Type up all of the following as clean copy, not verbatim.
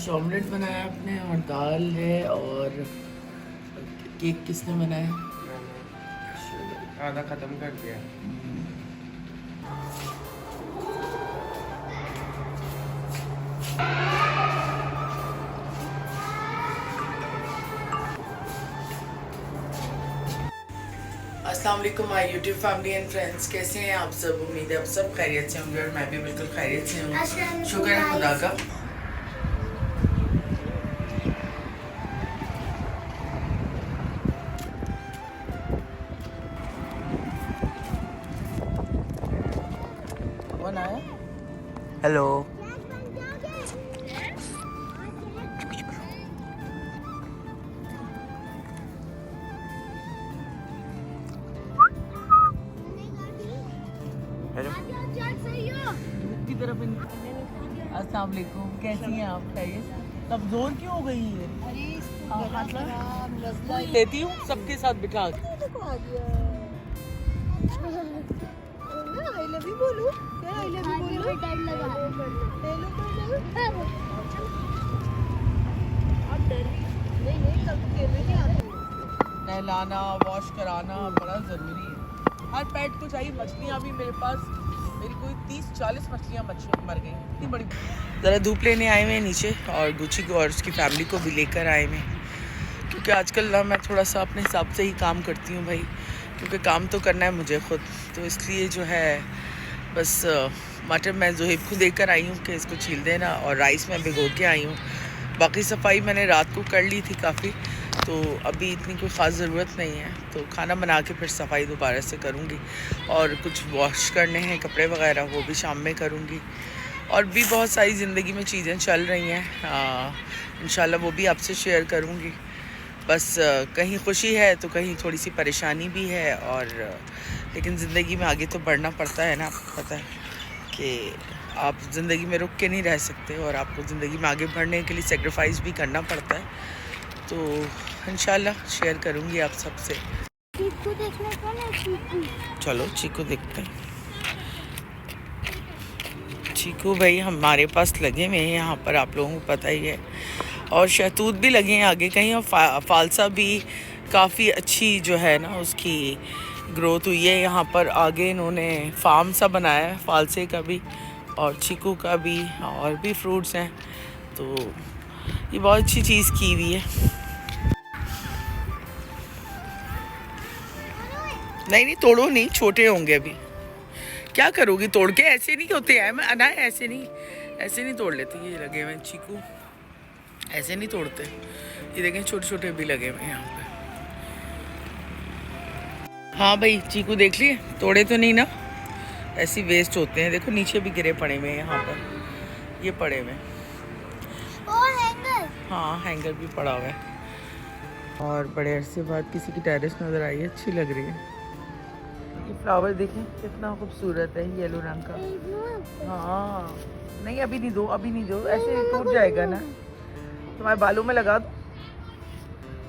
Fish omelette बनाया आपने और दाल है। और केक किसने बनाया? मैंने आधा ख़त्म कर दिया। अस्सलाम वालेकुम my YouTube family and friends, कैसे हैं आप सब? उम्मीद है आप सब खैरियत से होंगे और मैं भी बिल्कुल खैरियत से हूँ, शुक्र है खुदा का। कौन आया? हेलो। की तरफ अस्सलाम वालेकुम, कैसी हैं आप? खैरियत? कमजोर क्यों हो गई है? लेती हूँ सबके साथ बिठा के। नहलाना वॉश कराना बड़ा ज़रूरी है। हर पेट को चाहिए। मछलियाँ भी मेरे पास, मेरी कोई 30-40 मछलियाँ मर गई, इतनी बड़ी। ज़रा धूप लेने आए हुए हैं नीचे और गुची को और उसकी फैमिली को भी लेकर आए हुए हैं, क्योंकि आजकल ना मैं थोड़ा सा अपने हिसाब से ही काम करती हूँ भाई, क्योंकि काम तो करना है मुझे खुद, तो इसलिए जो है बस मटर मैं जोहिब को देकर आई हूँ कि इसको छील देना, और राइस मैं भिगो के आई हूँ। बाकी सफाई मैंने रात को कर ली थी काफ़ी, तो अभी इतनी कोई ख़ास ज़रूरत नहीं है। तो खाना बना के फिर सफाई दोबारा से करूँगी, और कुछ वॉश करने हैं कपड़े वगैरह, वो भी शाम में करूँगी। और भी बहुत सारी ज़िंदगी में चीज़ें चल रही हैं, इंशाल्लाह वो भी आपसे शेयर करूँगी। बस कहीं खुशी है तो कहीं थोड़ी सी परेशानी भी है, और लेकिन ज़िंदगी में आगे तो बढ़ना पड़ता है ना। आपको पता है कि आप ज़िंदगी में रुक के नहीं रह सकते, और आपको ज़िंदगी में आगे बढ़ने के लिए सेक्रीफाइस भी करना पड़ता है। तो इंशाल्लाह शेयर करूँगी आप सबसे। चीकू देखने को ना, चीकू। चलो चीकू देखते हैं। चीकू भाई हमारे पास लगे हुए हैं यहाँ पर, आप लोगों को पता ही है, और शहतूत भी लगे हैं आगे कहीं, और फालसा भी काफ़ी अच्छी जो है ना उसकी ग्रोथ हुई है। यहाँ पर आगे इन्होंने फार्म सा बनाया है फालसे का भी और चीकू का भी, और भी फ्रूट्स हैं, तो ये बहुत अच्छी चीज़ की हुई है। नहीं तोड़ो नहीं, छोटे होंगे अभी, क्या करोगी तोड़ के? ऐसे नहीं होते हैं, मैं अना ऐसे नहीं तोड़ लेती। ये लगे हुए चीकू ऐसे नहीं तोड़ते, ये देखें छोटे छोटे भी लगे हुए हैं यहाँ पे। हाँ भाई चीकू देख लिए, तोड़े तो नहीं ना, ऐसे वेस्ट होते हैं। देखो नीचे भी गिरे पड़े हुए हैं यहाँ पर, ये पड़े हुए हैं। हाँ हैंगर भी पड़ा हुआ है। और बड़े अरसे बाद किसी की टेरेस नज़र आई है, अच्छी लग रही है। ये फ्लावर देखें कितना खूबसूरत है, येलो रंग का। हाँ नहीं अभी नहीं दो, अभी नहीं दो, ऐसे टूट जाएगा ना। तुम्हारे बालों में लगा दो,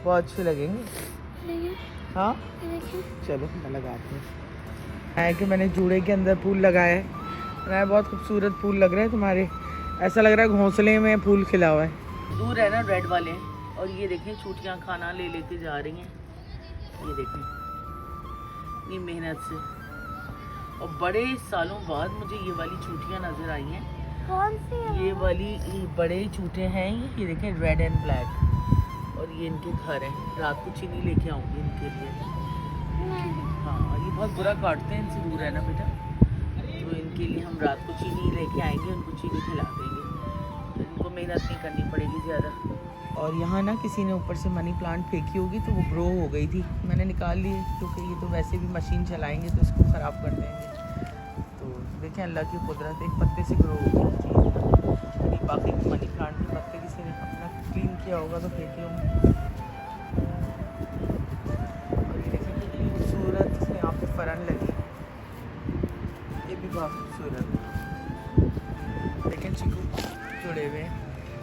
बहुत अच्छे लगेंगे। हाँ चलो मैं लगाती हूँ। है कि मैंने जूड़े के अंदर फूल लगाया है, मैं बहुत खूबसूरत फूल लग रहे हैं तुम्हारे, ऐसा लग रहा है घोंसले में फूल खिला हुआ है। दूर है ना रेड वाले, और ये देखें चूटियाँ खाना ले लेके जा रही हैं, ये देखें इतनी मेहनत से, और बड़े सालों बाद मुझे ये वाली चूटियाँ नज़र आई हैं। कौन सी है? ये वाली बड़े चूटे हैं, ये देखें रेड एंड ब्लैक, और ये इनके घर हैं। रात को चीनी लेके आऊँगी इनके लिए। हाँ ये बहुत बुरा काटते हैं, इनसे दूर है ना बेटा, तो इनके लिए हम रात को चीनी लेके आएंगे, उनको चीनी खिला देंगे, तो इनको मेहनत नहीं करनी पड़ेगी ज़्यादा। और यहाँ ना किसी ने ऊपर से मनी प्लांट फेंकी होगी, तो वो ग्रो हो गई थी, मैंने निकाल ली, क्योंकि ये तो वैसे भी मशीन चलाएंगे तो इसको ख़राब कर देंगे। तो देखें अल्लाह की कुदरत, एक पत्ते से ग्रो हो गई चीज़। बाकी मनी प्लांट के पत्ते किसी ने अपना क्लीन किया होगा तो फेंके होंगे। और ये देखें कितनी खूबसूरत इसमें यहाँ पे फरन लगी, ये भी बहुत खूबसूरत। देखें चीकू जुड़े हुए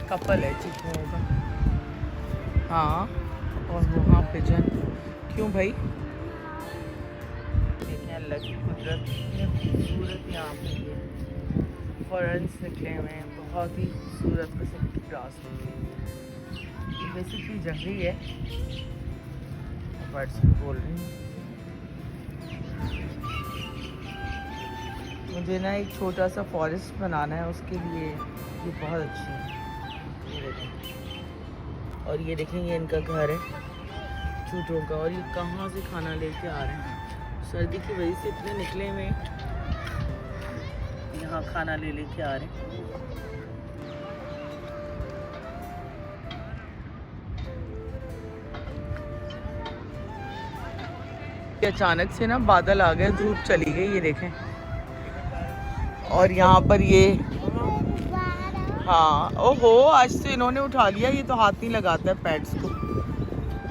कपल है चीकुओं का। हाँ और वो हाँ पिजन, क्यों भाई? देखें अल्लाह की कुदरत, इतने खूबसूरत यहाँ पे ये फॉरेंस निकले हुए हैं। बहुत ही खूबसूरत किस्म की ग्रास बेसिकली जंगली है, बर्ड्स भी बोल रही हूँ। मुझे ना एक छोटा सा फॉरेस्ट बनाना है, उसके लिए ये बहुत अच्छी है। ये देखें, और ये देखेंगे इनका घर है चूटों का, और ये कहाँ से खाना लेके आ रहे हैं। सर्दी की वजह से इतने निकले हुए यहाँ खाना ले लेके आ रहे हैं। अचानक से ना बादल आ गए, धूप चली गई, ये देखें। और यहाँ पर ये हाँ, ओहो, आज तो इन्होंने उठा लिया। ये तो हाथ नहीं लगाता है पेट्स को,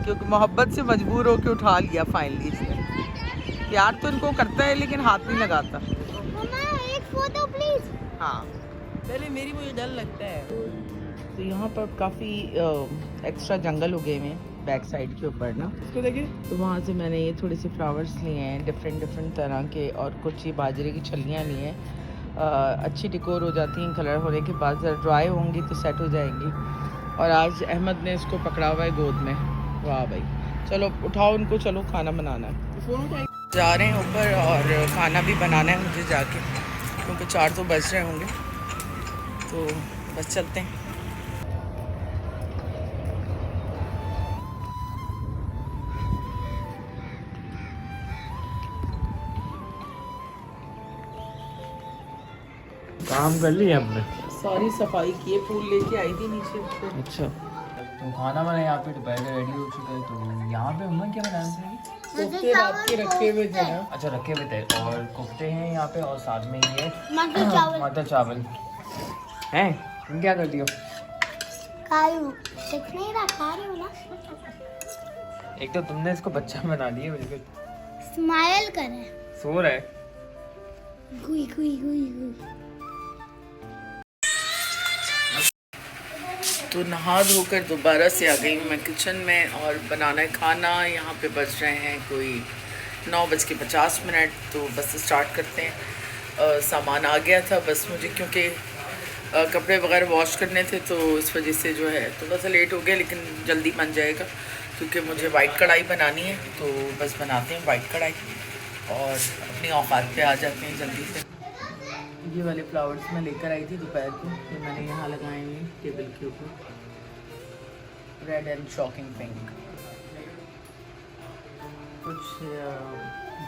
क्योंकि मोहब्बत से मजबूर होकर उठा लिया फाइनली इसने। प्यार तो इनको करता है लेकिन हाथ नहीं लगाता। एक फोटो प्लीज। हाँ, पहले मेरी मुझे डर लगता है। तो यहाँ पर काफ़ी एक्स्ट्रा जंगल उगे हुए हैं बैक साइड के ऊपर ना। इसको देखिए। तो वहाँ से मैंने ये थोड़े से फ्लावर्स लिए हैं डिफरेंट तरह के, और कुछ ये बाजरे की छलियाँ ली हैं। अच्छी डिकोर हो जाती हैं कलर होने के बाद, ज़रा ड्राई होंगी तो सेट हो जाएंगी। और आज अहमद ने इसको पकड़ा हुआ है गोद में। वाह भाई, चलो उठाओ उनको, चलो खाना बनाना है। जा रहे हैं ऊपर और खाना भी बनाना है मुझे जाके, क्योंकि 4 तो बज रहे होंगे। तो बस चलते हैं। काम कर लिया आपने? सारी सफाई की है, फूल लेके आई थी नीचे से। अच्छा, तो खाना बना यहाँ पे, दोपहर का रेडी हो चुका है। तो यहाँ पे मम्मा क्या बनाना चाहिए? कोफ्ते रात के रखे हुए थे ना। अच्छा, रखे हुए थे, और कोफ्ते हैं यहाँ पे, और साथ में ये मटर चावल। मटर चावल हैं। तुम क्या कर दियो? खायू देख नहीं रहा, खा रही हूँ ना। एक तो तुमने इसको बच्चा बना दिया बिल्कुल। स्माइल करे। सो रहा है। गुई गुई गुई गुई। तो नहा धोकर दोबारा से आ गई हूँ मैं किचन में, और बनाना है खाना। यहाँ पे बज रहे हैं कोई 9:50। तो बस स्टार्ट करते हैं। सामान आ गया था, बस मुझे क्योंकि कपड़े वगैरह वॉश करने थे, तो इस वजह से जो है थोड़ा सा लेट हो गया, लेकिन जल्दी बन जाएगा क्योंकि मुझे वाइट कढ़ाई बनानी है। तो बस बनाते हैं वाइट कढ़ाई और अपनी औकात पे आ जाते हैं जल्दी से। ये वाले फ्लावर्स मैं लेकर आई थी दोपहर को, ये मैंने यहाँ लगाए हुए टेबल के ऊपर, रेड एंड शॉकिंग पिंक। कुछ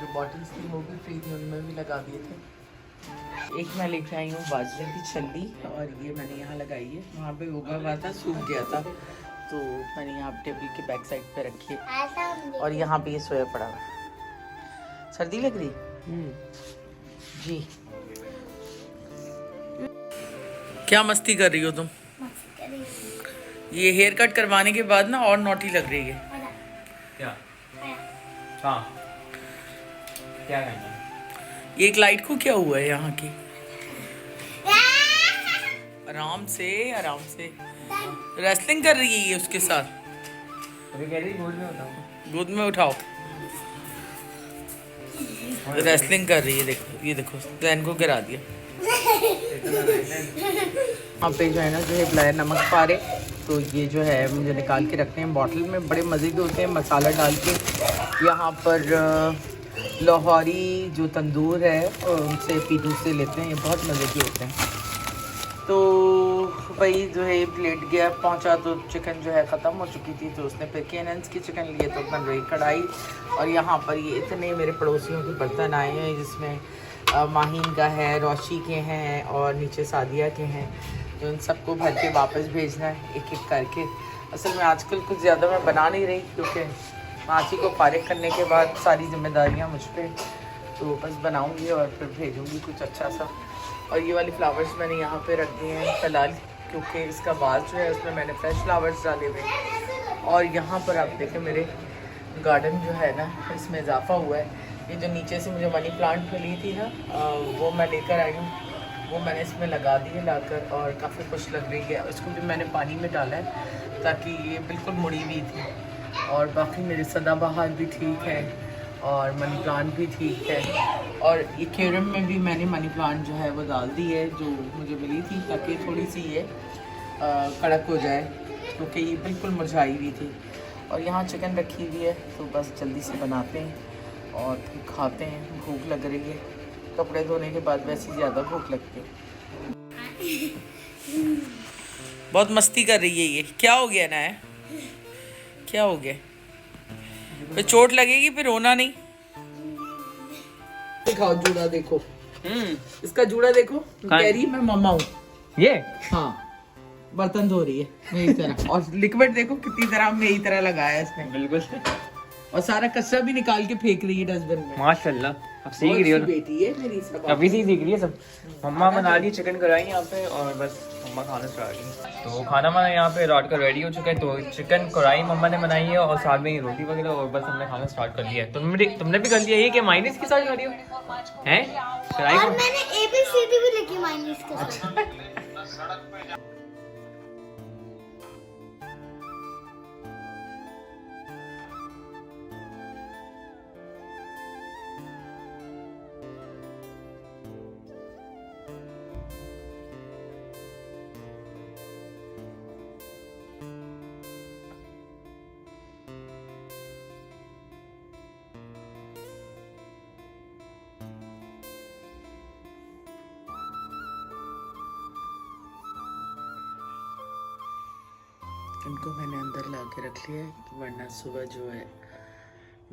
जो बॉटल्स थी वो भी फ्री थी, उनमें भी लगा दिए थे। एक मैं लेकर आई हूँ बाजरे की छल्ली, और ये मैंने यहाँ लगाई है। वहाँ पे उगा हुआ था, सूख गया था, तो मैंने यहाँ टेबल के बैक साइड पे रखी है। और यहाँ पे ये सोया पड़ा हुआ है। सर्दी लग रही जी? क्या मस्ती कर रही हो तुम? ये हेयर कट करवाने के बाद ना और नोटी लग रही है। क्या? हाँ, क्या करना है? ये एक लाइट को क्या हुआ है यहाँ की? आराम से आराम से रेसलिंग कर रही है ये उसके साथ। अभी कह रही गोद में उठाओ। गोद में उठाओ। रेसलिंग कर रही है, देखो ये देखो, जैन को गिरा दिया। यहाँ पे जो है ना, जो है ब्लैक नमक पारे, तो ये जो है मुझे निकाल के रखते हैं बॉटल में। बड़े मज़े के होते हैं, मसाला डाल के। यहाँ पर लाहौरी जो तंदूर है उनसे पीटू से लेते हैं, ये बहुत मज़े के होते हैं। तो भाई जो है प्लेट गया पहुँचा, तो चिकन जो है ख़त्म हो चुकी थी, तो उसने फिर केनन्स की चिकन लिए, तो बन रही कढ़ाई। और यहाँ पर ये इतने मेरे पड़ोसियों के बर्तन आए हैं, जिसमें माहीन का है, रोशी के हैं, और नीचे सादिया के हैं, जो इन सबको भर के वापस भेजना है एक एक करके। असल में आजकल कुछ ज़्यादा मैं बना नहीं रही, क्योंकि माची को फारिग करने के बाद सारी जिम्मेदारियां मुझ पे, तो बस बनाऊंगी और फिर भेजूंगी कुछ अच्छा सा। और ये वाले फ्लावर्स मैंने यहाँ पे रख दिए हैं फ़िलहाल, क्योंकि इसका बाज जो है उसमें मैंने फ्रेश फ्लावर्स डाले हुए हैं। और यहाँ पर आप देखें मेरे गार्डन जो है ना, इसमें इजाफा हुआ है। ये जो नीचे से मुझे मनी प्लांट मिली थी ना, वो मैं लेकर आई हूँ, वो मैंने इसमें लगा दी है लाकर, और काफ़ी खुश लग रही है। इसको भी मैंने पानी में डाला है ताकि ये बिल्कुल मुड़ी हुई थी। और बाकी मेरे सदाबहार भी ठीक है, और मनी प्लांट भी ठीक है। और ये केरम में भी मैंने मनी प्लांट जो है वो डाल दी है, जो मुझे मिली थी, ताकि थोड़ी सी ये कड़क हो जाए, क्योंकि ये बिल्कुल मुरझाई हुई थी। और यहाँ चिकन रखी हुई है, तो बस जल्दी से बनाते हैं और फिर खाते हैं। भूख लग रही है, कपड़े धोने के बाद वैसे ही ज़्यादा भूख लगती है। बहुत मस्ती कर रही है ये। क्या हो गया ना है, क्या हो गया? फिर चोट लगेगी, फिर रोना नहीं। दिखाओ जूड़ा, देखो इसका जूड़ा देखो, कह रही है मैं मम्मा हूँ। ये हाँ, बर्तन धो रही है मेरी तरह। और लिक्विड देखो कितनी तरह मेरी तरह लगाया इसने, बिल्कुल। और सारा कचरा भी निकाल के फेंक रही है डस्टबिन में। माशाल्लाह, अब सीख रही हो। बेटी है मेरी, सब अभी से ही सीख रही है सब। मम्मा बना ली चिकन कढ़ाई यहाँ पे, और बस मम्मा खाना स्टार्ट की। तो खाना वाना यहाँ पे रात का रेडी हो चुका है। तो चिकन कढ़ाई मम्मा ने बनाई है, और साथ में ही रोटी वगैरह, और बस हमने खाना स्टार्ट कर लिया है। तुमने भी कर लिया ये, कि माइनस के साथ कर रही हो हैं कढ़ाई और को? मैंने ABCD भी लिखी माइनस के साथ। इनको मैंने अंदर ला के रख लिया है, वरना सुबह जो है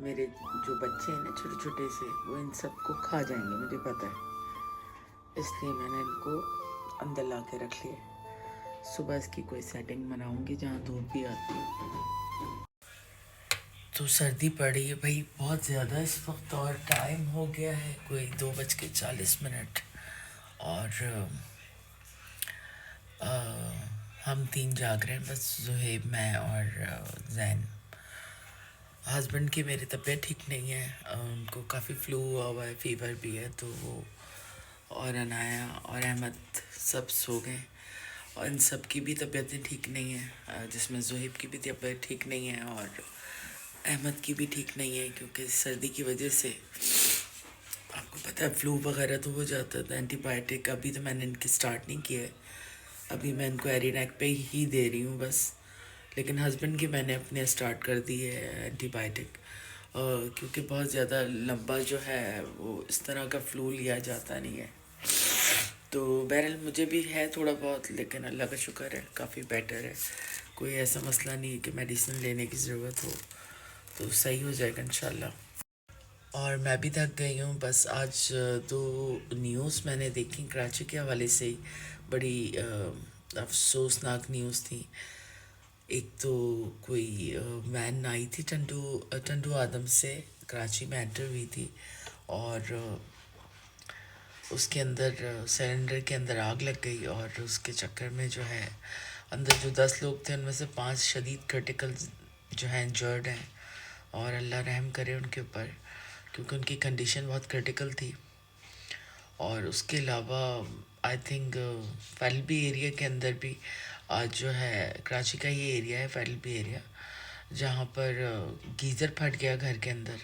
मेरे जो बच्चे हैं ना छोटे छोटे से, वो इन सबको खा जाएंगे, मुझे पता है। इसलिए मैंने इनको अंदर ला के रख लिया। सुबह इसकी कोई सेटिंग बनाऊंगी जहाँ धूप भी आती है। तो सर्दी पड़ रही है भाई बहुत ज़्यादा इस वक्त, और टाइम हो गया है कोई 2:40। और हम 3 जाग रहे हैं बस, ज़ुहैब, मैं और जैन। हस्बैंड की मेरी तबीयत ठीक नहीं है, उनको काफ़ी फ्लू हुआ हुआ है, फीवर भी है, तो वो और अनाया और अहमद सब सो गए। और इन सब की भी तबीयतें ठीक नहीं है, जिसमें ज़ुहैब की भी तबीयत ठीक नहीं है और अहमद की भी ठीक नहीं है, क्योंकि सर्दी की वजह से आपको पता है फ्लू वगैरह तो हो जाता है। तो एंटीबायोटिक अभी तो मैंने इनकी स्टार्ट नहीं किया है, अभी मैं इनको एरिनेक पे ही दे रही हूँ बस। लेकिन हस्बैंड की मैंने अपने स्टार्ट कर दी है एंटीबायोटिक, क्योंकि बहुत ज़्यादा लंबा जो है वो इस तरह का फ्लू लिया जाता नहीं है। तो बहरहाल मुझे भी है थोड़ा बहुत, लेकिन अल्लाह का शुक्र है काफ़ी बेटर है। कोई ऐसा मसला नहीं है कि मेडिसिन लेने की ज़रूरत हो, तो सही हो जाएगा इंशाल्लाह। और मैं भी थक गई हूँ बस। आज 2 न्यूज़ मैंने देखी कराची के हवाले से ही, बड़ी अफसोसनाक न्यूज़ थी। एक तो कोई वैन आई थी टंडू आदम से, कराची में एंटर हुई थी, और उसके अंदर सिलेंडर के अंदर आग लग गई, और उसके चक्कर में जो है अंदर जो 10 लोग थे उनमें से 5 शदीद क्रिटिकल जो है इंजर्ड हैं, और अल्लाह रहम करे उनके ऊपर, क्योंकि उनकी कंडीशन बहुत क्रिटिकल थी। और उसके अलावा आई थिंक फैलबी एरिया के अंदर भी आज जो है, कराची का ये एरिया है फैलबी एरिया, जहाँ पर गीज़र फट गया घर के अंदर।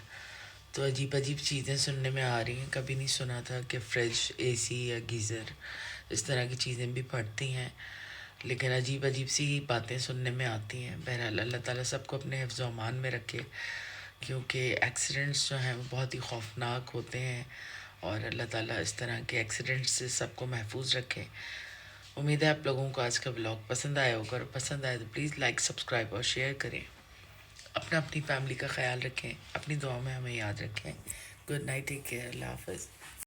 तो अजीब अजीब चीज़ें सुनने में आ रही हैं, कभी नहीं सुना था कि फ्रिज, AC या गीज़र इस तरह की चीज़ें भी फटती हैं, लेकिन अजीब अजीब सी बातें सुनने में आती हैं। बहरहाल अल्लाह ताला सबको अपने हिफ्ज़ व अमान में रखे, क्योंकि एक्सीडेंट्स जो हैं वो बहुत ही खौफनाक होते हैं, और अल्लाह ताला इस तरह के एक्सीडेंट्स से सबको महफूज रखे। उम्मीद है आप लोगों को आज का व्लॉग पसंद आया होगा, और पसंद आए तो प्लीज़ लाइक, सब्सक्राइब और शेयर करें। अपनी फैमिली का ख्याल रखें, अपनी दुआ में हमें याद रखें। गुड नाइट, टेक केयर, अल्लाह हाफ़िज़।